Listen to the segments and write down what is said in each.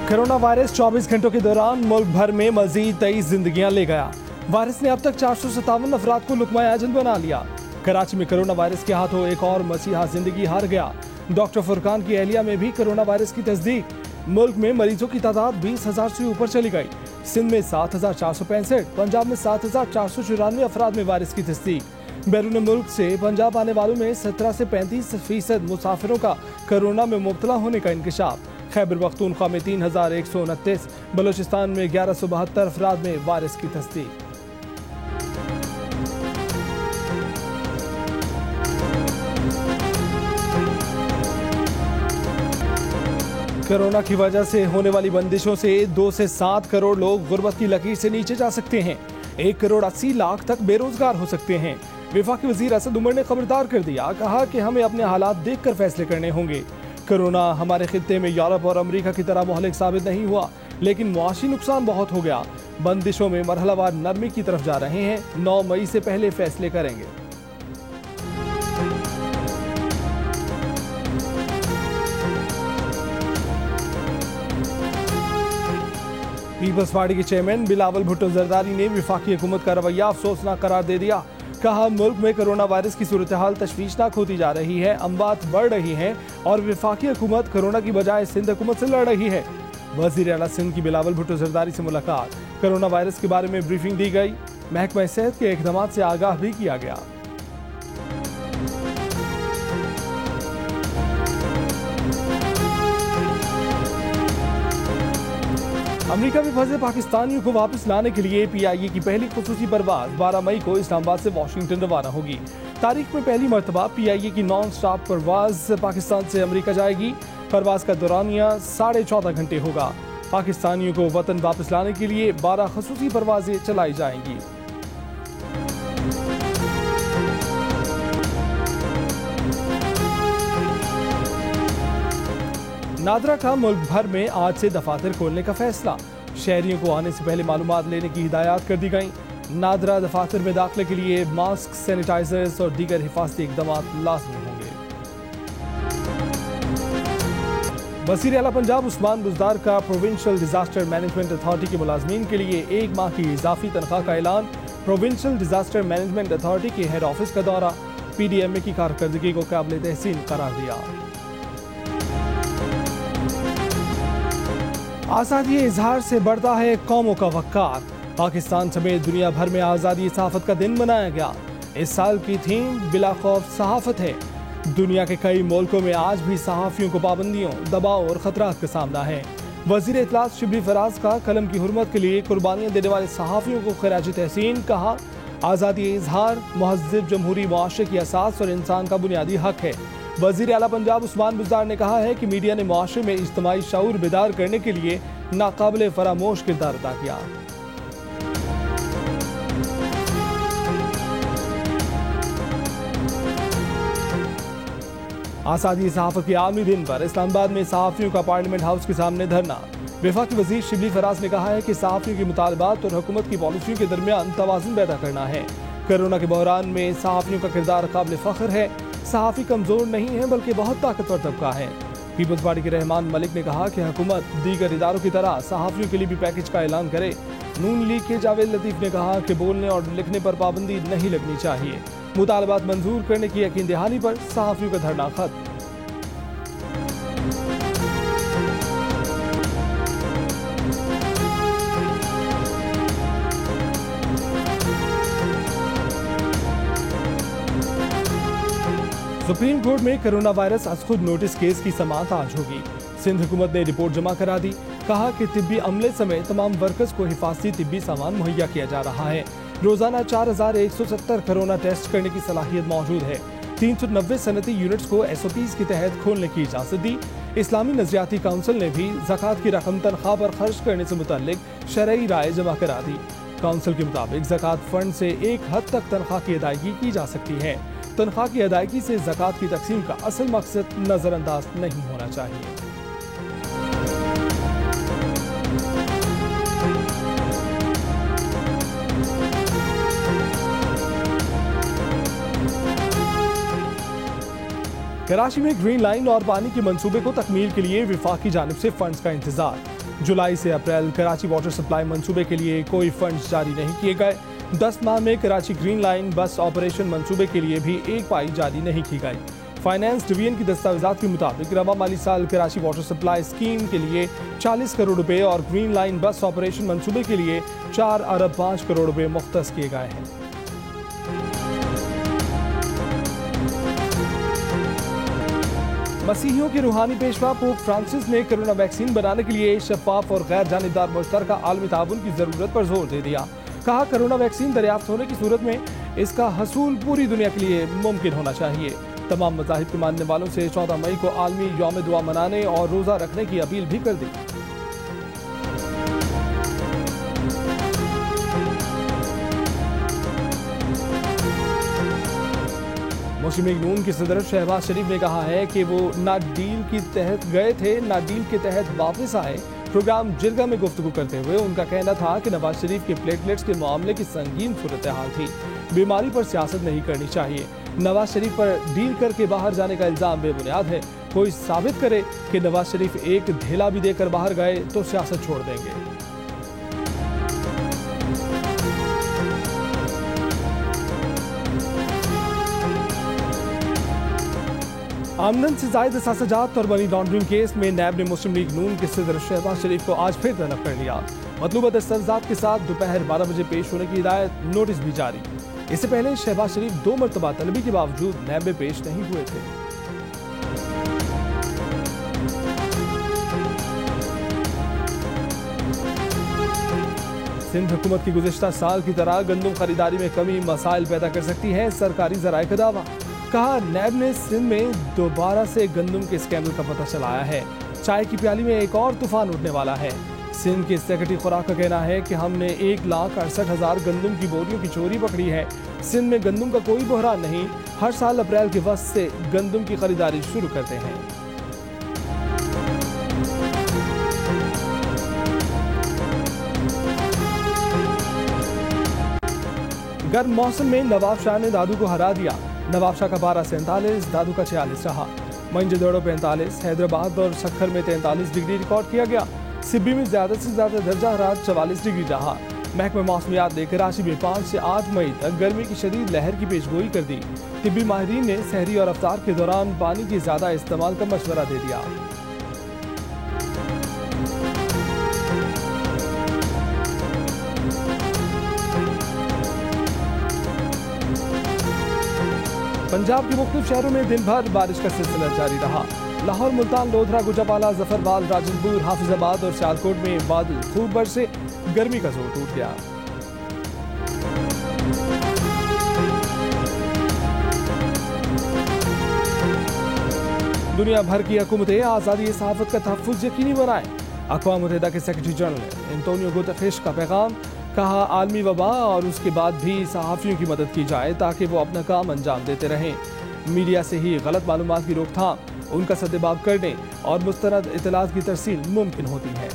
Corona virus 24 घंटों के दौरान मुल्क भर में मजीद 23 जिंदगियां ले गया। वायरस ने अब तक 457 अफराद को लुकमाए अजल बना लिया। कराची में कोरोना वायरस के हाथों एक और मसीहा जिंदगी हार गया। डॉक्टर फुरकान की एहलिया में भी कोरोना वायरस की तस्दीक। मुल्क में मरीजों की तादाद 20,000 से ऊपर चली गई। सिंध में 7,465, पंजाब में 7,494 अफराद में वायरस की तस्दीक। बैरून मुल्क से पंजाब आने वालों में 17 से 35% मुसाफिरों का कोरोना में मुब्तला होने का इंकशाफ। खैबर पख्तूनख्वा में 3,129, बलोचिस्तान में 1,172 अफराद में वायरस की तस्दीक। कोरोना की वजह से होने वाली बंदिशों से 2 से 7 करोड़ लोग गुर्बत की लकीर से नीचे जा सकते हैं। 1 करोड़ 80 लाख तक बेरोजगार हो सकते हैं। वफाकी वजीर असद उमर ने खबरदार कर दिया, कहा कि हमें अपने हालात देखकर फैसले करने होंगे। कोरोना हमारे खित्ते में यूरोप और अमेरिका की तरह मुहलिक साबित नहीं हुआ, लेकिन मुआशी नुकसान बहुत हो गया। बंदिशों में मरहलावार नरमी की तरफ जा रहे हैं। 9 मई से पहले फैसले करेंगे। पीपल्स पार्टी के चेयरमैन बिलावल भुट्टो जरदारी ने वफाकी हुकूमत का रवैया अफसोसनाक करार दे दिया। कहा, मुल्क में कोरोना वायरस की सूरत हाल तशवीशनाक होती जा रही है, अमवात बढ़ रही हैं और वफाकी हुकूमत कोरोना की बजाय सिंध हुकूमत से लड़ रही है। वज़ीर आला सिंध की बिलावल भुट्टो जरदारी से मुलाकात। कोरोना वायरस के बारे में ब्रीफिंग दी गई। महकमा सेहत के इक़दामात से आगाह भी किया गया। अमेरिका में फंसे पाकिस्तानियों को वापस लाने के लिए PIA की पहली खुसूसी परवाज 12 मई को इस्लामाबाद से वाशिंगटन रवाना होगी। तारीख में पहली मरतबा PIA की नॉन स्टॉप परवाज पाकिस्तान से अमेरिका जाएगी। परवाज का दौरानिया 14.5 घंटे होगा। पाकिस्तानियों को वतन वापस लाने के लिए 12 खुसूसी परवाजें चलाई जाएंगी। नादरा का मुल्क भर में आज से दफातर खोलने का फैसला। शहरियों को आने से पहले मालूमात लेने की हिदायत कर दी गई। नादरा दफातर में दाखिले के लिए मास्क, सैनिटाइजर्स और दीगर हिफाजती इक़दामात लाज़मी होंगे। वज़ीर आला पंजाब उस्मान बुज़दार का प्रोविंशियल डिजास्टर मैनेजमेंट अथॉरिटी के मुलाजमीन के लिए 1 माह की इजाफी तनख्वाह का ऐलान। प्रोविंशियल डिजास्टर मैनेजमेंट अथॉरिटी के हेड ऑफिस का दौरा। PDMA की कारकर्दगी को काबिल तहसीन करार दिया। आज़ादी इजहार से बढ़ता है कौमों का वक़ार। पाकिस्तान समेत दुनिया भर में आज़ादी सहाफ़त का दिन मनाया गया। इस साल की थीम बिला खौफ सहाफ़त है। दुनिया के कई मुल्कों में आज भी सहाफ़ियों को पाबंदियों, दबाव और ख़तरात का सामना है। वज़ीर इत्तलात शिबली फराज का कलम की हुर्मत के लिए कुर्बानियाँ देने वाले सहाफ़ियों को खिराज तहसीन। कहा, आज़ादी इजहार महज़्ज़ब जमहूरी मुआशरे की असास और इंसान का बुनियादी हक है। वज़ीर आला पंजाब उस्मान बुज़दार ने कहा है कि मीडिया ने मुआशरे में इज्तिमाई शऊर बेदार करने के लिए नाकाबिले फरामोश किरदार अदा किया। आज़ादी सहाफ़त के आलमी दिन पर इस्लामाबाद में सहाफ़ियों का पार्लियामेंट हाउस के सामने धरना। वफाकी वज़ीर शिबली फराज ने कहा है कि सहाफ़ियों के मुतालबात और हुकूमत की पॉलिसियों के दरमियान तवाज़ुन पैदा करना है। कोरोना के बहरान में सहाफ़ियों का किरदार काबिल फ़ख्र है। सहाफ़ी कमज़ोर नहीं है बल्कि बहुत ताकतवर तबका है। पीपल्स पार्टी के रहमान मलिक ने कहा कि हुकूमत दीगर इदारों की तरह सहाफ़ियों के लिए भी पैकेज का ऐलान करे। नून लीग के जावेद लतीफ़ ने कहा कि बोलने और लिखने पर पाबंदी नहीं लगनी चाहिए। मुतालबात मंजूर करने की यकीन दहानी पर सहाफ़ियों का धरना खत्म। सुप्रीम कोर्ट में कोरोना वायरस अज खुद नोटिस केस की समाअत आज होगी। सिंध हुकूमत ने रिपोर्ट जमा करा दी। कहा कि तिब्बी अमले समेत तमाम वर्कर्स को हिफाजती तिब्बी सामान मुहैया किया जा रहा है। रोजाना 4170 कोरोना टेस्ट करने की सलाहियत मौजूद है। 390 सनती यूनिट्स को SOPs के तहत खोलने की इजाजत दी। इस्लामी नजरियाती काउंसिल ने भी ज़कात की रकम तनख्वाह पर खर्च करने से मुतल्लिक शरई राय जमा करा दी। काउंसिल के मुताबिक ज़कात फंड से एक हद तक तनख्वाह की अदायगी की जा सकती है। तनख्वाह की अदायगी से ज़कात की तकसीम का असल मकसद नजरअंदाज नहीं होना चाहिए। कराची में ग्रीन लाइन और पानी के मंसूबे को तकमील के लिए विफाक की जानिब से फंड्स का इंतजार। जुलाई से अप्रैल कराची वाटर सप्लाई मंसूबे के लिए कोई फंड्स जारी नहीं किए गए। 10 माह में कराची ग्रीन लाइन बस ऑपरेशन मंसूबे के लिए भी एक पाई जारी नहीं की गई। फाइनेंस डिवीजन की दस्तावेजात के मुताबिक रवा माली साल कराची वाटर सप्लाई स्कीम के लिए 40 करोड़ रुपए और ग्रीन लाइन बस ऑपरेशन मंसूबे के लिए 4 अरब 5 करोड़ रुपए मुख्तस किए गए हैं। मसीहियों के रूहानी पेशवा पोप फ्रांसिस ने कोरोना वैक्सीन बनाने के लिए शफाफ और गैर जानिबदार मुश्तरका आलमी ताउन की जरूरत पर जोर दे दिया। कहा, कोरोना वैक्सीन दरियाफ्त होने की सूरत में इसका हसूल पूरी दुनिया के लिए मुमकिन होना चाहिए। तमाम मज़ाहिब के मानने वालों से 14 मई को आलमी यौम दुआ मनाने और रोज़ा रखने की अपील भी कर दी। मुस्लिम लीग नून के सदर शहबाज शरीफ ने कहा है कि वो ना डील के तहत गए थे ना डील के तहत वापस आए। प्रोग्राम जिरगा में गुफ्तगू करते हुए उनका कहना था कि नवाज शरीफ के प्लेटलेट्स के मामले की संगीन सूरत हाल थी। बीमारी पर सियासत नहीं करनी चाहिए। नवाज शरीफ पर डील करके बाहर जाने का इल्जाम बेबुनियाद है। कोई साबित करे कि नवाज शरीफ एक ढेला भी देकर बाहर गए तो सियासत छोड़ देंगे। आमदन से जायद असासाजात और मनी लॉन्ड्रिंग केस में नैब ने मुस्लिम लीग नून के सदर शहबाज शरीफ को आज फिर तलब कर लिया। मतलूबा दस्तावेजात के साथ दोपहर 12 बजे पेश होने की हिदायत, नोटिस भी जारी। इससे पहले शहबाज शरीफ 2 मरतबा तलबी के बावजूद नैब में पेश नहीं हुए थे। सिंध हुकूमत की गुज़िश्ता साल की तरह गंदम खरीदारी में कमी मसाइल पैदा कर सकती है, सरकारी ज़राए का दावा। कहा, नैब ने सिंध में दोबारा से गंदम के स्कैंडल का पता चलाया है। चाय की प्याली में एक और तूफान उठने वाला है। सिंध के सेक्रेटरी खुराक का कहना है कि हमने 1,68,000 गंदम की बोरियों की चोरी पकड़ी है। सिंध में गंदम का कोई बहरान नहीं। हर साल अप्रैल के वक्त से गंदम की खरीदारी शुरू करते हैं। गर्म मौसम में नवाब शाह ने दादू को हरा दिया। नवाब शाह का पारा 47, दादू का 46 रहा। मंजदोड़ो 45, हैदराबाद और सक्खर में 43 डिग्री रिकॉर्ड किया गया। सिब्बी में ज्यादा से ज्यादा दर्जा हरारत 44 डिग्री रहा। महकमा मौसमियात ने कराची में 5 से 8 मई तक गर्मी की शदीद लहर की पेशगोई कर दी। तिब्बी माहिरीन ने सहरी और अफ्तार के दौरान पानी के ज्यादा इस्तेमाल का मशवरा दे दिया। पंजाब के मुख्तलिफ शहरों में दिन भर बारिश का सिलसिला जारी रहा। लाहौर, मुल्तान, लोधरा, गुजरावाला, जफरवाल, राजनपुर, हाफिजाबाद और सियालकोट में बादल खूब बरसे। गर्मी का जोर टूट गया। दुनिया भर की हुकूमतें आज़ादी सहाफत का तहफ़्फ़ुज़ यकीनी बनाएं। अक़वाम मुत्तहिदा के सेक्रेटरी जनरल एंटोनियो गुतेरेस का पैगाम। कहा, आलमी वबा और उसके बाद भी सहाफ़ियों की मदद की जाए ताकि वो अपना काम अंजाम देते रहें। मीडिया से ही गलत मालूमात की रोकथाम, उनका सद्देबाब करने और मुस्तनद इत्तलात की तरसील मुमकिन होती है।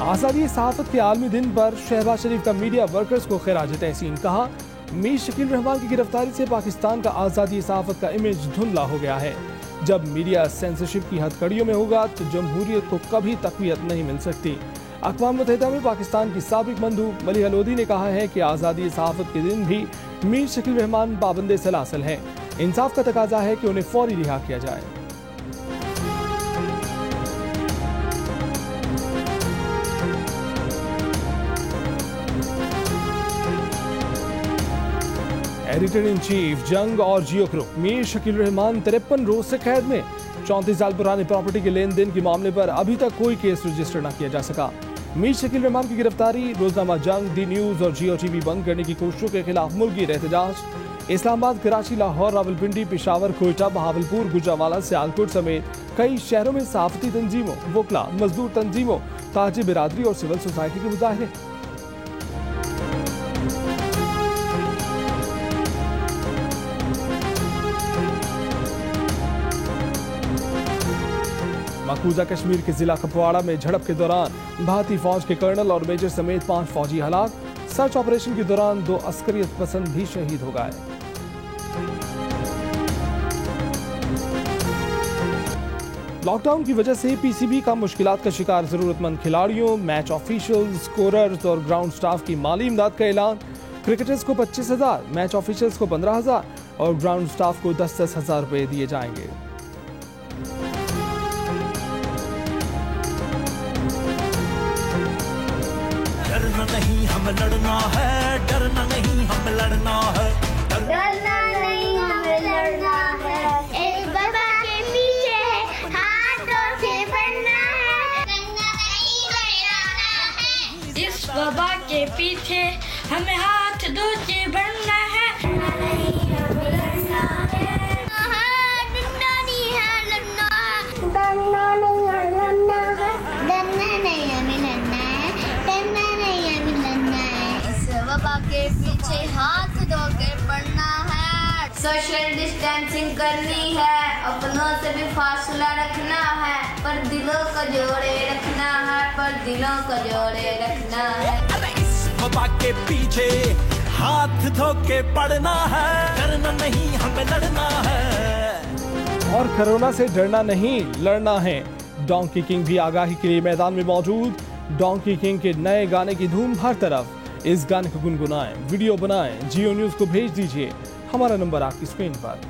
आज़ादी सहाफ़त के आलमी दिन पर शहबाज शरीफ का मीडिया वर्कर्स को खिराज तहसीन। कहा, मीर शकील रहमान की गिरफ्तारी से पाकिस्तान का आज़ादी सहाफ़त का इमेज धुंधला हो गया है। जब मीडिया सेंसरशिप की हथकड़ियों में होगा तो जमहूरियत को कभी तक़वियत नहीं मिल सकती। अक़वाम मुत्तहिदा में पाकिस्तान की साबिक मंदूब मलिहा लोधी ने कहा है कि आज़ादी सहाफ़त के दिन भी मीर शकील रहमान पाबंदे सलासल हैं। इंसाफ का तकाजा है कि उन्हें फौरी रिहा किया जाए। एडिटर इन चीफ जंग और जियो ग्रुप मीर शकील रहमान 53 रोज से कैद में। 34 साल पुरानी प्रॉपर्टी के लेन देन के मामले पर अभी तक कोई केस रजिस्टर न किया जा सका। मीर शकील रहमान की गिरफ्तारी, रोजनामा जंग, दी न्यूज और जियो टीवी बंद करने की कोशिशों के खिलाफ मुल्की एहतजाज। इस्लामाबाद, कराची, लाहौर, रावलपिंडी, पेशावर, कोयटा, बहावलपुर, गुजरावाला, सियालकोट समेत कई शहरों में सहाफती तंजीमों, वकला, मजदूर तंजीमों, ताजिर बिरादरी और सिविल सोसाइटी के मुजाहरे। मकबूजा कश्मीर के जिला कुपवाड़ा में झड़प के दौरान भारतीय फौज के कर्नल और मेजर समेत 5 फौजी हलाक। सर्च ऑपरेशन के दौरान 2 अस्करियत पसंद भी शहीद हो गए। लॉकडाउन की वजह से पीसीबी का मुश्किलात का शिकार जरूरतमंद खिलाड़ियों, मैच ऑफिशियल्स, स्कोरर्स और ग्राउंड स्टाफ की माली इमदाद का ऐलान। क्रिकेटर्स को 25,000, मैच ऑफिशियल्स को 15,000 और ग्राउंड स्टाफ को 10-10 हजार रुपए दिए जाएंगे। डरना नहीं हम लड़ना है, डरना नहीं हम लड़ना है, डरना नहीं हमें लड़ना है। इस बाबा के पीछे हाथों से बढ़ना है, डरना नहीं हमें लड़ना है। इस बाबा के पीछे हमें हाथ धो के बढ़ना है, डरना नहीं हमें लड़ना है, डरना नहीं है लड़ना है, डरना नहीं है लड़ना है, डरना नहीं हमें लड़ना है, डरना नहीं हमें लड़ना है। इस बाबा के पीछे हाथ धो के बढ़ना है, सोशल डिस्टेंसिंग करनी है, अपनों से भी फासला रखना है, पर दिलों को जोड़े रखना है, पर दिलों को जोड़े रखना है। अरे इस वबा के पीछे हाथ धो के पड़ना है, डरना नहीं हमें लड़ना है। और कोरोना से डरना नहीं लड़ना है। डोंकी किंग भी आगाही के लिए मैदान में मौजूद। डोंकी किंग के नए गाने की धूम हर तरफ। इस गाने को गुनगुनाएं, वीडियो बनाएं, जियो न्यूज को भेज दीजिए। हमारा नंबर आपकी स्क्रीन पर।